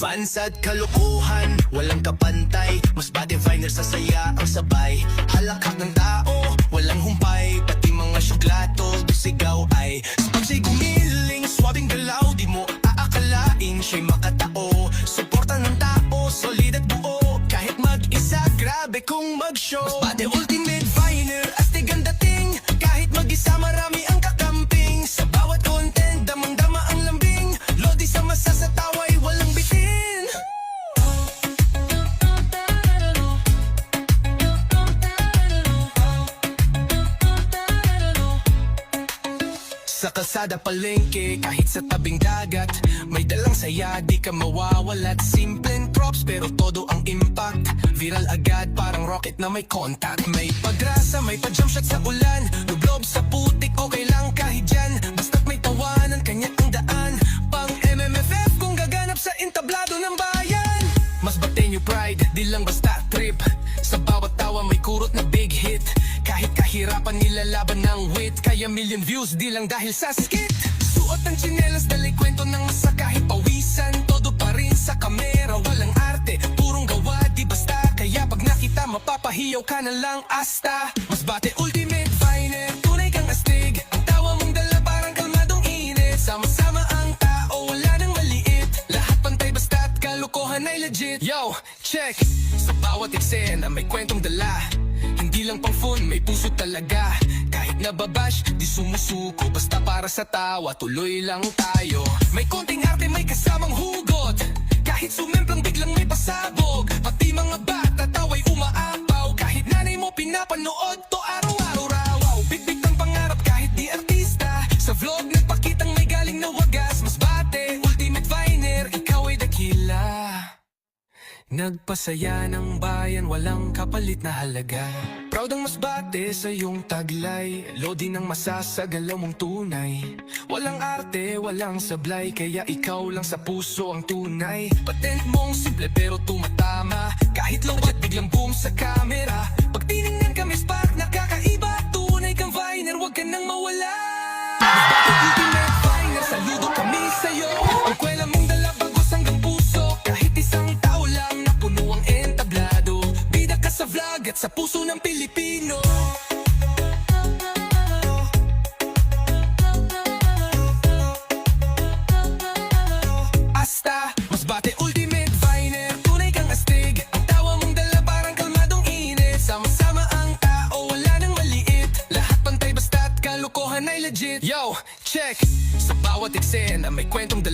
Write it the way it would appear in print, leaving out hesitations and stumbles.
Vans at kalukuhan, walang kapantay. Mas body finer sa saya ang sabay. Halakak ng tao, walang humpay. Pati mga syuglato, sigaw ay pag siya'y gumiling, swabing galaw. Di mo aakalain siya'y makatao. Suporta ng tao, solid at buo. Kahit mag-isa, grabe kung mag-show. Mas body ultimate finer, astig ang dating. Kahit mag-isa, marami ang kakamping. Sa bawat content, damang-dama ang lambing. Lodi sa masa sa tawa'y walang bitin. Sa kalsada palengke, kahit sa tabing dagat, may dalang saya, di ka mawawalat. Simpleng props pero todo ang impact. Viral agad, parang rocket na may contact. May pagrasa, may pa-jump shot sa ulan. Lublob sa putik, okay lang kahit dyan. Basta't may tawanan, kanya ang daan. Pang MMFF kung gaganap sa entablado ng bayan. Mas batin yung pride, di lang basta trip. Sa bawat tawa may kurot na big hit. Kahit kahirapan nilalaban ng wit. Kaya million views di lang dahil sa skit. Suot ng tsinelas, dali kwento ng masa. Kahit pawisan, todo pa rin sa kamera. Walang arte, purong gawa, di basta. Kaya pag nakita, mapapahiyaw ka na lang asta. Mas bate ultimate finer, tunay kang astig. Ang tawa mong dala parang kalmadong init. Sama-sama ang tao, wala nang maliit. Lahat pantay basta't kalokohan ay legit. Yo, check! Sa bawat eksena may kwentong dala. Hindi lang pang fun, may puso talaga. Kahit nababash, di sumusuko. Basta para sa tawa, tuloy lang tayo. May konting arte, may kasamang hugot. Kahit sumemplang biglang may pasabog. Pati mga bata, tawa'y umaapaw. Kahit nanay mo pinapanood to araw-araw rawaw. Big-big ng pangarap kahit di artista. Sa vlog nagpakitang may galing na wagas. Mas bate, ultimate finer, ikaw ay dakila. Nagpasaya ng bayan, walang kapalit na halaga. Proud ang masbate sa iyong taglay. Lodi ng masasagalaw mong tunay. Walang arte, walang sablay. Kaya ikaw lang sa puso ang tunay. Patent mong simple pero tumatama. Kahit low at biglang boom sa camera. Pag tinignan kami spark, nakakaiba. Tunay kang viner, wag ka nang mawala. Masbate ultimate finer, saludo kami sa'yo. Ang kwela mong dala bagos hanggang puso. Kahit isang tao lang na puno ang entablado. Bida ka sa vlog at sa puso ng Pilipino. Asta, mas bate ultimate finer, tunay kang astig. Ang tawa mong dala parang kalmadong init. Sama-sama ang tao, wala nang maliit. Lahat pantay basta't kalokohan ay legit. Yo, check! Sa bawat eksena may kwentong dala.